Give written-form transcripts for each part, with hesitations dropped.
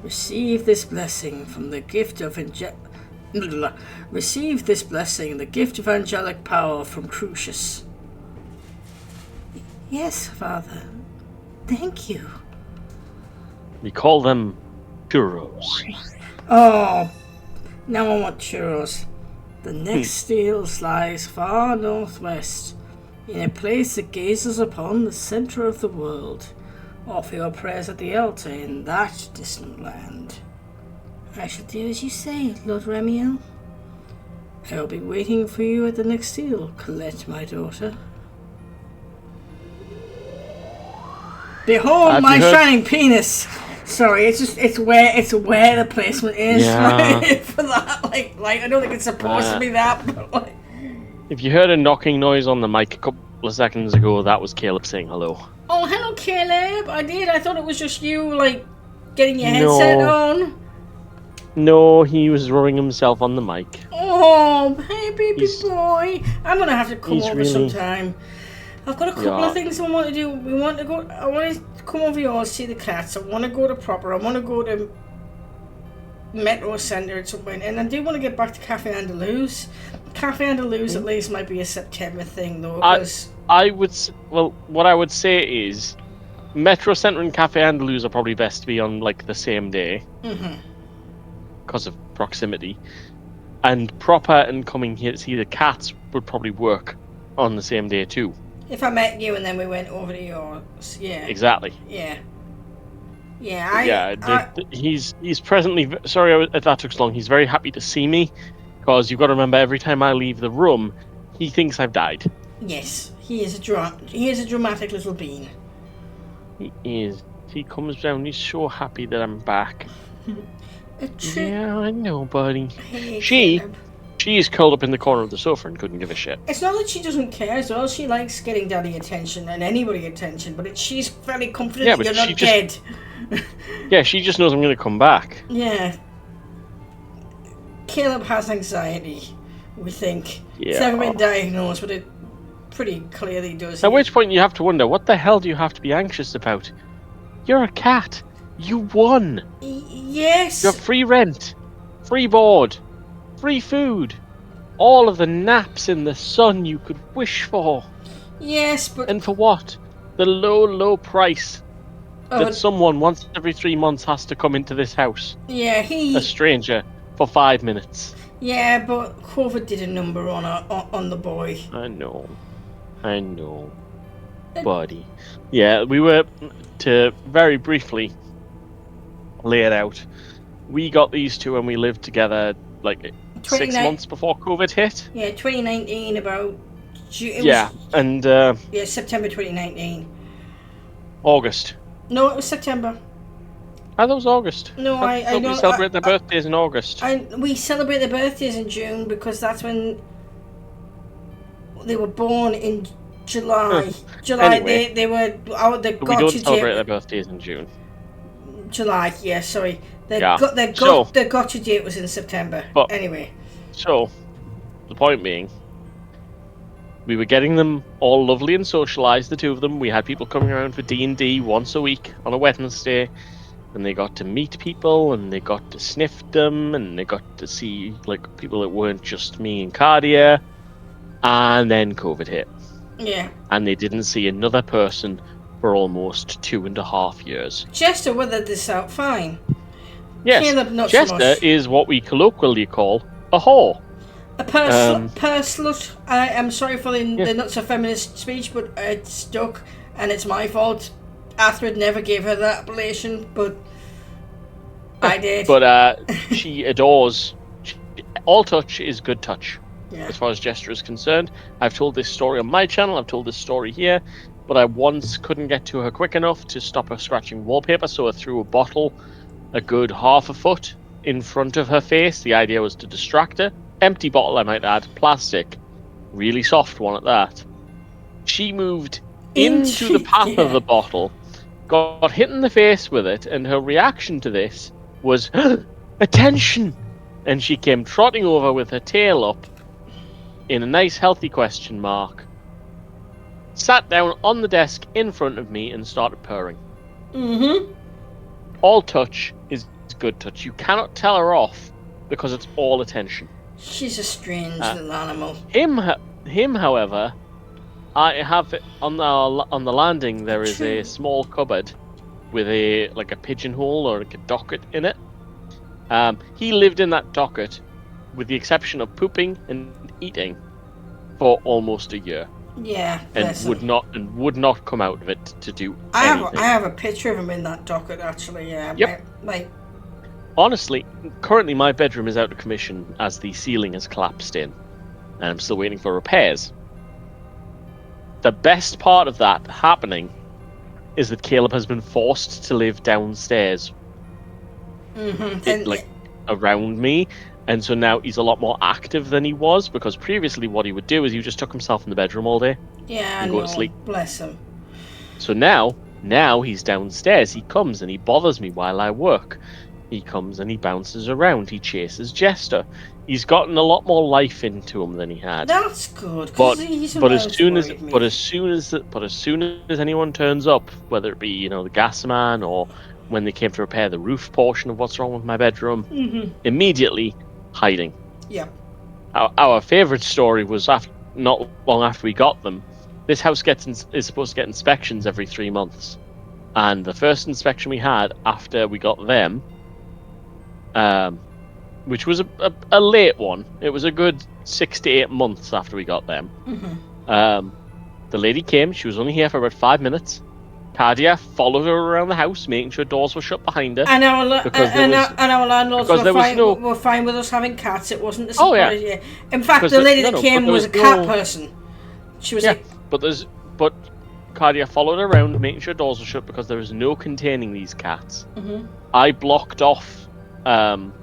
Receive this blessing from the gift of Receive this blessing, the gift of angelic power from Crucius. Yes, Father. Thank you. We call them churros. Oh, now I want churros. The next steel lies far northwest, in a place that gazes upon the center of the world. Offer your prayers at the altar in that distant land. I shall do as you say, Lord Remiel. I will be waiting for you at the next steel, Colette, my daughter. Behold my shining penis! Sorry, it's where the placement is for that. Like I don't think it's supposed to be that, but like. If you heard a knocking noise on the mic a couple of seconds ago, that was Caleb saying hello. Oh, hello, Caleb. I did. I thought it was just you, like, getting your headset on. No, he was rubbing himself on the mic. Oh, hey, baby boy. I'm gonna have to come over sometime. I've got a couple of things I want to do. I want to come over here and see the cats. I want to go to Proper. I want to go to Metro Centre at some point. And I do want to get back to Cafe Andaluz. Cafe Andaluz at least might be a September thing, though. What I would say is Metro Centre and Cafe Andaluz are probably best to be on, like, the same day. Because of proximity. And Proper and coming here to see the cats would probably work on the same day, too. If I met you and then we went over to yours, yeah. Exactly. Yeah. He's presently... Sorry if that took so long. He's very happy to see me, because you've got to remember, every time I leave the room, he thinks I've died. Yes, he is a dramatic little bean. He is. He comes down, he's so happy that I'm back. Yeah, I know, buddy. She is curled up in the corner of the sofa and couldn't give a shit. It's not that she doesn't care as well. She likes getting daddy attention and anybody attention, but she's very confident that you're not dead. Yeah, she just knows I'm going to come back. Yeah. Caleb has anxiety, we think. Yeah. It's never been diagnosed, but it pretty clearly does. At which point you have to wonder, what the hell do you have to be anxious about? You're a cat. You won. Yes. You have free rent, free board, free food, all of the naps in the sun you could wish for. Yes, but... And for what? The low, low price that someone once every 3 months has to come into this house. Yeah, a stranger, for 5 minutes. Yeah, but COVID did a number on the boy. I know. Buddy. Yeah, we were, to very briefly lay it out, we got these two and we lived together, like, 6 months before COVID hit. Yeah, 2019, about June. September 2019. August. No, it was September. I thought it was August. No, I thought we celebrate their birthdays in August. We celebrate their birthdays in June because that's when they were born in July. Anyway, they were out. We don't celebrate their birthdays in June. July, yeah, sorry. Their gotcha date was in September. But anyway. So, the point being, we were getting them all lovely and socialised, the two of them. We had people coming around for D&D once a week on a Wednesday, and they got to meet people, and they got to sniff them, and they got to see, like, people that weren't just me and Cadia, and then COVID hit. Yeah. And they didn't see another person for almost 2.5 years. Jester weathered this out fine. Yes, Caleb, not Jester so much. is what we colloquially call a whore. A slut. I am sorry for the not so feminist speech, but it stuck, and it's my fault. Athred never gave her that appellation, but I did. But she adores. All touch is good touch. Yeah. As far as Jester is concerned. I've told this story on my channel, I've told this story here, but I once couldn't get to her quick enough to stop her scratching wallpaper, so I threw a bottle a good half a foot in front of her face. The idea was to distract her. Empty bottle, I might add, plastic, really soft one at that. She moved into the path of the bottle, got hit in the face with it, and her reaction to this was, attention! And she came trotting over with her tail up, in a nice healthy question mark, sat down on the desk in front of me and started purring. Mm-hmm. All touch is good touch. You cannot tell her off because it's all attention. She's a strange little animal. Him, however, I have it on the landing. There is a small cupboard with a pigeonhole or like a docket in it. He lived in that docket, with the exception of pooping and eating, for almost a year. Yeah, and would not come out of it to do anything. I have a picture of him in that docket, actually. Yeah. Yep. Honestly, currently my bedroom is out of commission as the ceiling has collapsed in, and I'm still waiting for repairs. The best part of that happening is that Caleb has been forced to live downstairs, around me, and so now he's a lot more active than he was, because previously what he would do is he just took himself in the bedroom all day and go to sleep. Bless him. So now he's downstairs. He comes and he bothers me while I work. He comes and he bounces around. He chases Jester. He's gotten a lot more life into him than he had. That's good. But as soon as anyone turns up, whether it be the gas man or when they came to repair the roof portion of what's wrong with my bedroom, immediately hiding. Yeah. Our favourite story was not long after we got them. This house is supposed to get inspections every 3 months, and the first inspection we had after we got them, which was a late one. It was a good 6 to 8 months after we got them. The lady came. She was only here for about 5 minutes. Cadia followed her around the house, making sure doors were shut behind her. And our landlords were fine with us having cats. It wasn't a surprise. Yeah. In fact, the lady that came was a cat person. She was but Cadia followed her around, making sure doors were shut because there was no containing these cats. I blocked off the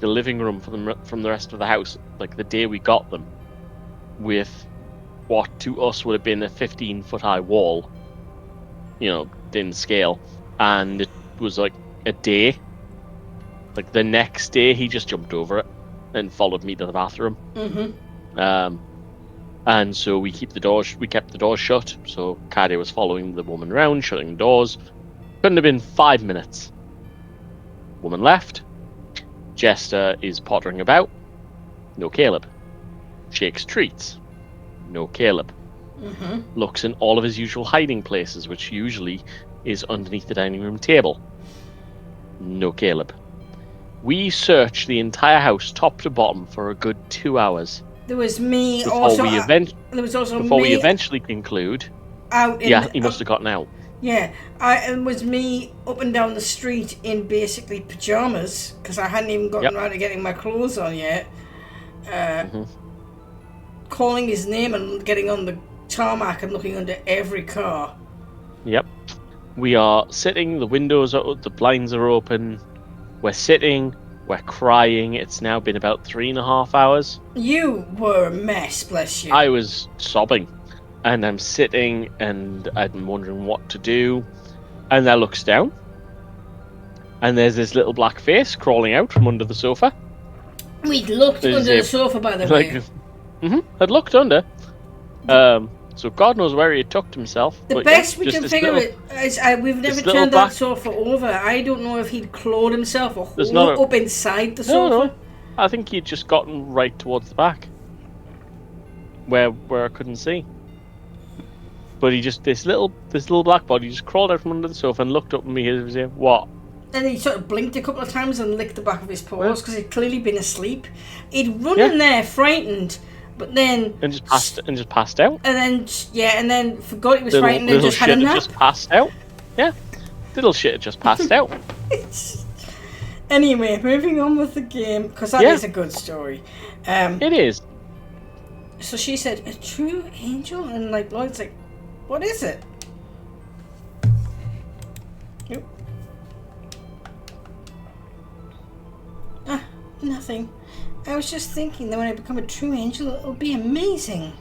living room from the rest of the house, the day we got them, with what to us would have been a 15-foot high wall. In scale, and it was a day. The next day, he just jumped over it and followed me to the bathroom. And so we kept the doors shut. So Cadia was following the woman around, shutting the doors. Couldn't have been 5 minutes. Woman left. Jester is pottering about. No Caleb. Shakes treats. No Caleb. Looks in all of his usual hiding places, which usually is underneath the dining room table. No Caleb. We searched the entire house, top to bottom, for a good 2 hours. There was me before we eventually conclude. He must have gotten out. Yeah, it was me up and down the street in basically pajamas, because I hadn't even gotten around to getting my clothes on yet. Calling his name and getting on the tarmac and looking under every car. Yep. We are sitting, the windows are the blinds are open. We're sitting, we're crying. It's now been about 3.5 hours. You were a mess, bless you. I was sobbing. And I'm sitting and I'm wondering what to do. And I looks down. And there's this little black face crawling out from under the sofa. We'd looked under the sofa, by the way. I'd looked under. So God knows where he had tucked himself. The best we can figure is we've never turned that sofa over. I don't know if he'd clawed himself or up inside the sofa. No. I think he'd just gotten right towards the back, where I couldn't see. But he just this little black body just crawled out from under the sofa and looked up at me and was saying, "What?" And he sort of blinked a couple of times and licked the back of his paws because he'd clearly been asleep. He'd run in there frightened. But then just passed out. And then forgot he was frightened and just had a nap. Just passed out. Yeah, little shit had just passed out. Anyway, moving on with the game, because that is a good story. It is. So she said, "A true angel," and Lloyd's like, "What is it?" Nope. Nothing. I was just thinking that when I become a true angel, it'll be amazing.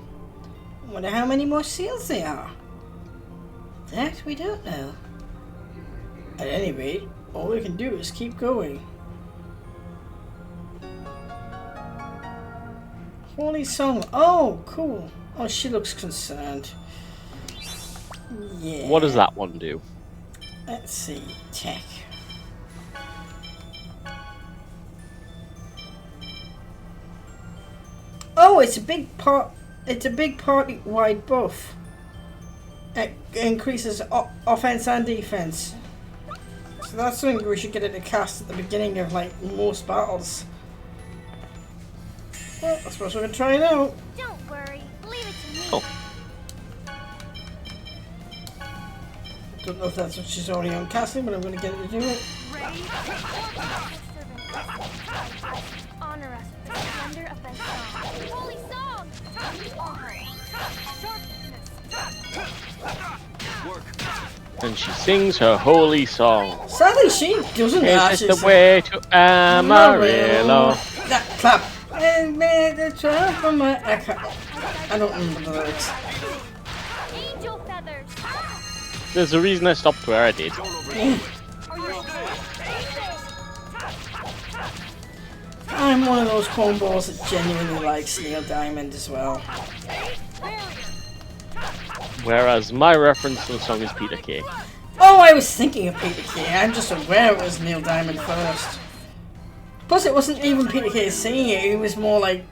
I wonder how many more seals there are. That we don't know. At any rate, all we can do is keep going. Holy song. Oh, cool. Oh, she looks concerned. Yeah. What does that one do? Let's see. Tech. No, it's a big part. It's a big party-wide buff. It increases offense and defense. So that's something we should get into cast at the beginning of like most battles. Well, I suppose we're gonna try it out. Don't worry, leave it to me. Oh. Don't know if that's what she's already on casting, but I'm gonna get her to do it. Ready? Honor us with the splendor of thy song. Holy song! And she sings her holy song. Sadly, she doesn't. Is this the way to Amarillo? That clap. And made the trap from my. I don't remember the lyrics. Angel feathers. There's a reason I stopped where I did. I'm one of those cornballs that genuinely likes Neil Diamond as well. Whereas my reference to the song is Peter Kay. Oh, I was thinking of Peter Kay. I'm just aware it was Neil Diamond first. Plus, it wasn't even Peter Kay singing it. It was more like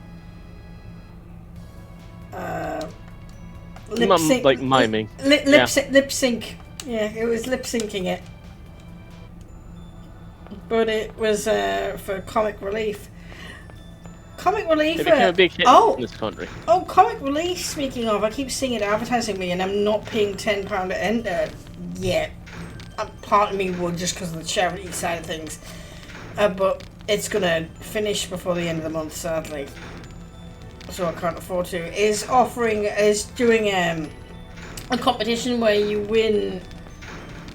lip sync, like miming. Lip sync. Yeah, it was lip syncing it. But it was for comic relief. Comic relief. It became a big hit in this country. Oh, comic relief. Speaking of, I keep seeing it advertising me, and I'm not paying £10 to enter yet. Part of me would just because of the charity side of things, but it's gonna finish before the end of the month, sadly. So I can't afford to. Is doing a competition where you win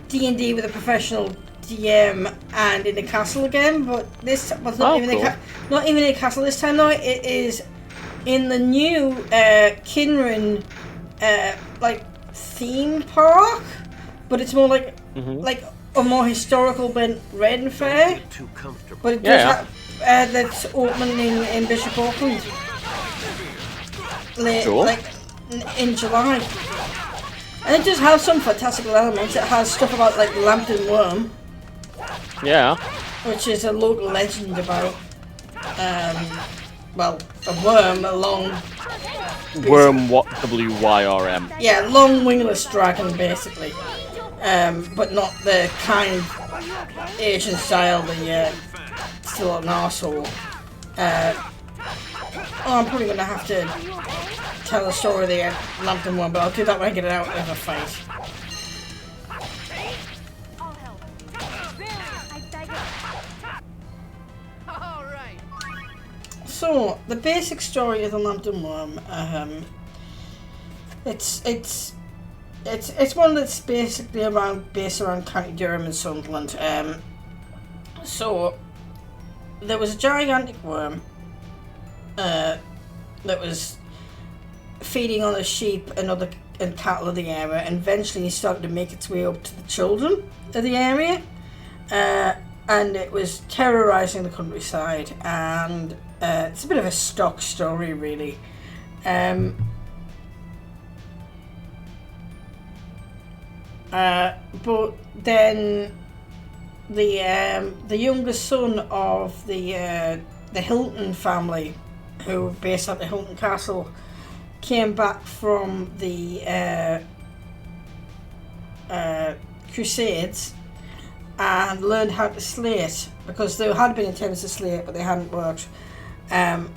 D&D with a professional DM and in a castle again, but this was not even not even in a castle this time. Though it is in the new Kinrin like theme park, but it's more like a more historical bent Ren Fair. But it does have that's opening in Bishop Auckland like in July. And it does have some fantastical elements. It has stuff about like Lambton Worm. Yeah. Which is a local legend about, well, a worm, a long... Worm, what? W-Y-R-M. Yeah, long wingless dragon, basically. But not the kind Asian style, the still an arsehole. I'm probably going to have to tell the story of the Lambton Worm, but I'll do that when I get it out of a fight. So, the basic story of the Lambton Worm, it's one that's basically based around County Durham and Sunderland. So, there was a gigantic worm that was feeding on the sheep and cattle of the area, and eventually it started to make its way up to the children of the area, and it was terrorising the countryside, and it's a bit of a stock story, really. But then the youngest son of the Hilton family, who were based at the Hilton Castle, came back from the Crusades and learned how to slay it, because there had been attempts to slay it, but they hadn't worked. But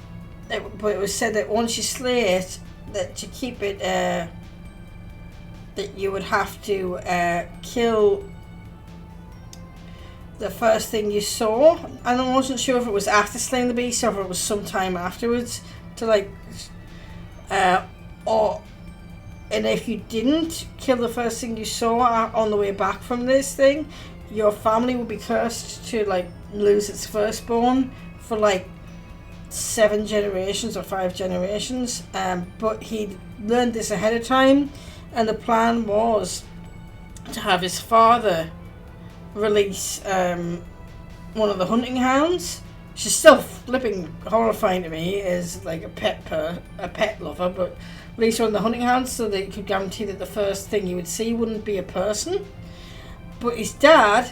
it was said that once you slay it, that to keep it, that you would have to kill the first thing you saw. And I wasn't sure if it was after slaying the beast or if it was sometime afterwards to like, and if you didn't kill the first thing you saw on the way back from this thing, your family would be cursed to like lose its firstborn for like 7 generations or 5 generations. But he learned this ahead of time, and the plan was to have his father release one of the hunting hounds, which is still flipping horrifying to me as like a pet lover, but release one of the hunting hounds so that he could guarantee that the first thing you would see wouldn't be a person. But his dad